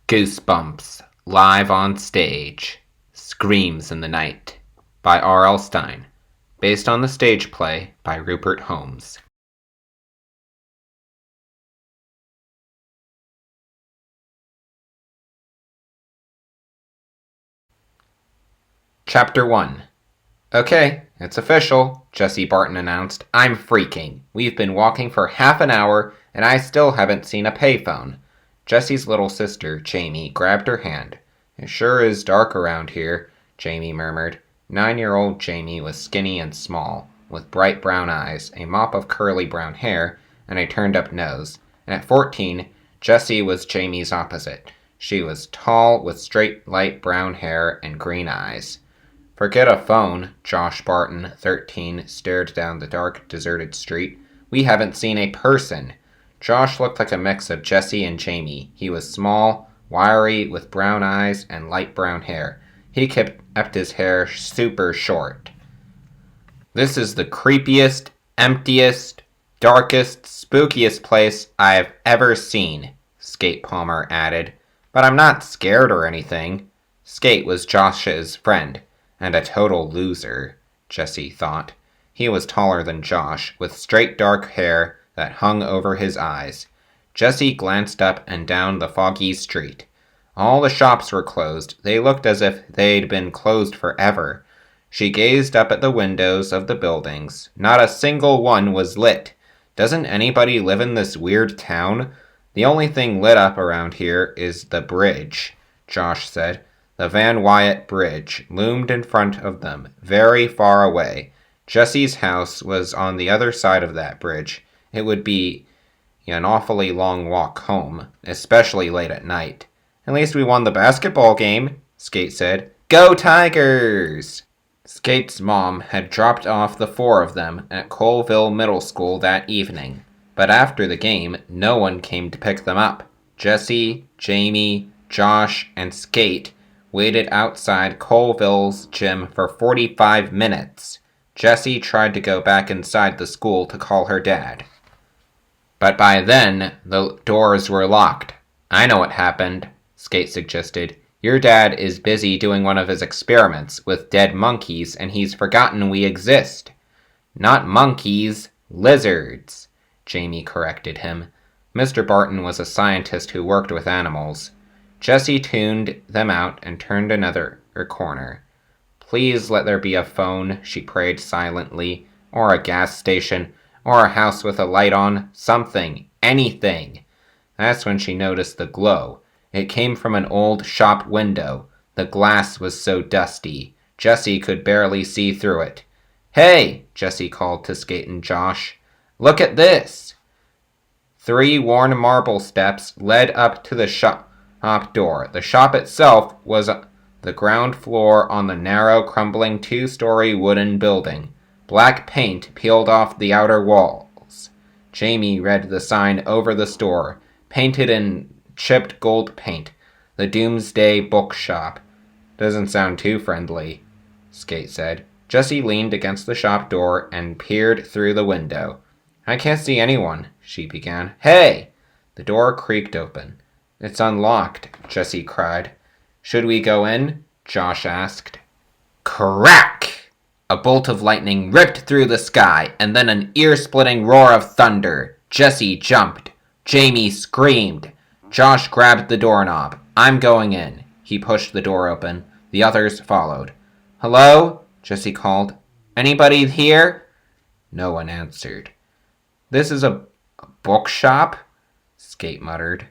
Goosebumps, live on stage. Screams in the Night by R.L. Stine. Based on the stage play by Rupert Holmes. Chapter 1. Okay, it's official, Jessie Barton announced. I'm freaking. We've been walking for half an hour, and I still haven't seen a payphone. Jessie's little sister, Jamie, grabbed her hand. It sure is dark around here, Jamie murmured. 9-year-old Jamie was skinny and small, with bright brown eyes, a mop of curly brown hair, and a turned-up nose. And at 14, Jessie was Jamie's opposite. She was tall, with straight light brown hair and green eyes. Forget a phone, Josh Barton, 13, stared down the dark, deserted street. We haven't seen a person. Josh looked like a mix of Jessie and Jamie. He was small, wiry, with brown eyes and light brown hair. He kept his hair super short. This is the creepiest, emptiest, darkest, spookiest place I've ever seen, Skate Palmer added. But I'm not scared or anything. Skate was Josh's friend, and a total loser, Jessie thought. He was taller than Josh, with straight dark hair that hung over his eyes. Jessie glanced up and down the foggy street. All the shops were closed. They looked as if they'd been closed forever. She gazed up at the windows of the buildings. Not a single one was lit. Doesn't anybody live in this weird town? The only thing lit up around here is the bridge, Josh said. The Van Wyatt Bridge loomed in front of them, very far away. Jessie's house was on the other side of that bridge. It would be an awfully long walk home, especially late at night. At least we won the basketball game, Skate said. Go Tigers! Skate's mom had dropped off the 4 of them at Colville Middle School that evening. But after the game, no one came to pick them up. Jessie, Jamie, Josh, and Skate waited outside Colville's gym for 45 minutes. Jessie tried to go back inside the school to call her dad. But by then, the doors were locked. I know what happened, Skate suggested. Your dad is busy doing one of his experiments with dead monkeys, and he's forgotten we exist. Not monkeys, lizards, Jamie corrected him. Mr. Barton was a scientist who worked with animals. Jessie tuned them out and turned another corner. Please let there be a phone, she prayed silently, or a gas station, or a house with a light on, something, anything. That's when she noticed the glow. It came from an old shop window. The glass was so dusty. Jessie could barely see through it. Hey, Jessie called to Skate and Josh. Look at this. 3 worn marble steps led up to the shop door. The shop itself was the ground floor on the narrow, crumbling 2-story wooden building. Black paint peeled off the outer walls. Jamie read the sign over the store, painted in chipped gold paint. The Doomsday Bookshop. Doesn't sound too friendly, Skate said. Jessie leaned against the shop door and peered through the window. I can't see anyone, she began. Hey! The door creaked open. It's unlocked, Jessie cried. Should we go in? Josh asked. Crack! A bolt of lightning ripped through the sky, and then an ear-splitting roar of thunder. Jessie jumped. Jamie screamed. Josh grabbed the doorknob. I'm going in. He pushed the door open. The others followed. Hello? Jessie called. Anybody here? No one answered. This is a bookshop? Skate muttered.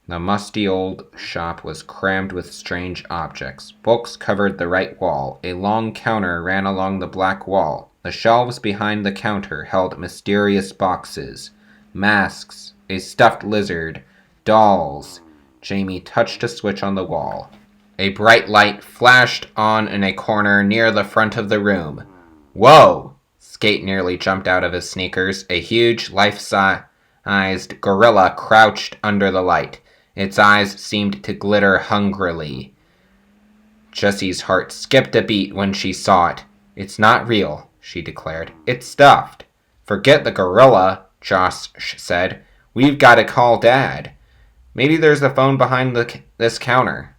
The musty old shop was crammed with strange objects. Books covered the right wall. A long counter ran along the black wall. The shelves behind the counter held mysterious boxes. Masks, a stuffed lizard, dolls. Jamie touched a switch on the wall. A bright light flashed on in a corner near the front of the room. Whoa! Skate nearly jumped out of his sneakers. A huge, life-sized gorilla crouched under the light. Its eyes seemed to glitter hungrily. Jessie's heart skipped a beat when she saw it. It's not real, she declared. It's stuffed. Forget the gorilla, Josh said. We've got to call Dad. Maybe there's a phone behind this counter.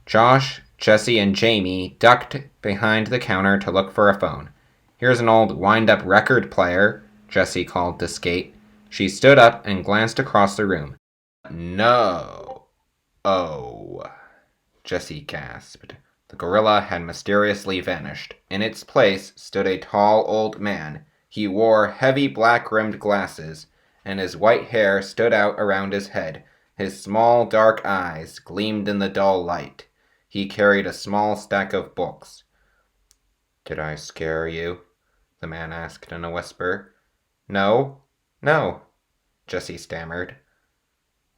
Josh, Jesse, and Jamie ducked behind the counter to look for a phone. Here's an old wind-up record player, Jesse called to Skate. She stood up and glanced across the room. No. Oh, Jesse gasped. The gorilla had mysteriously vanished. In its place stood a tall old man. He wore heavy black-rimmed glasses, and his white hair stood out around his head. His small dark eyes gleamed in the dull light. He carried a small stack of books. "Did I scare you?" the man asked in a whisper. No, Jesse stammered.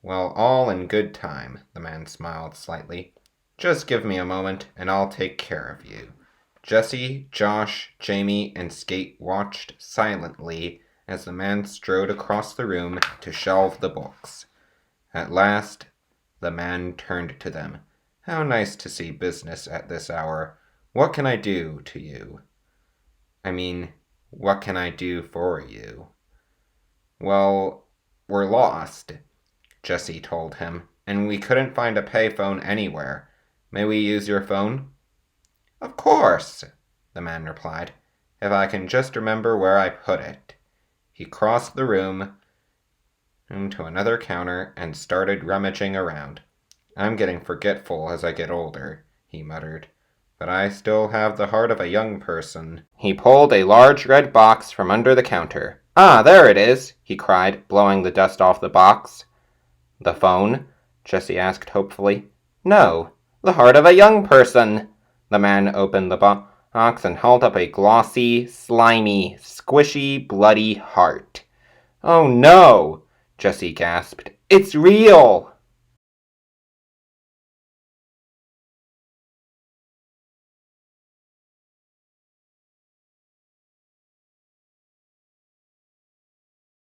"Well, all in good time," the man smiled slightly. "Just give me a moment, and I'll take care of you." Jesse, Josh, Jamie, and Skate watched silently as the man strode across the room to shelve the books. At last, the man turned to them. "How nice to see business at this hour. What can I do to you? What can I do for you?" "Well, we're lost," Jesse told him, "and we couldn't find a payphone anywhere. May we use your phone?" "Of course," the man replied, "if I can just remember where I put it." He crossed the room to another counter and started rummaging around. "I'm getting forgetful as I get older," he muttered, "but I still have the heart of a young person." He pulled a large red box from under the counter. "Ah, there it is," he cried, blowing the dust off the box. "The phone?" Jesse asked hopefully. "No, the heart of a young person." The man opened the box and held up a glossy, slimy, squishy, bloody heart. "Oh no!" Jesse gasped. "It's real!"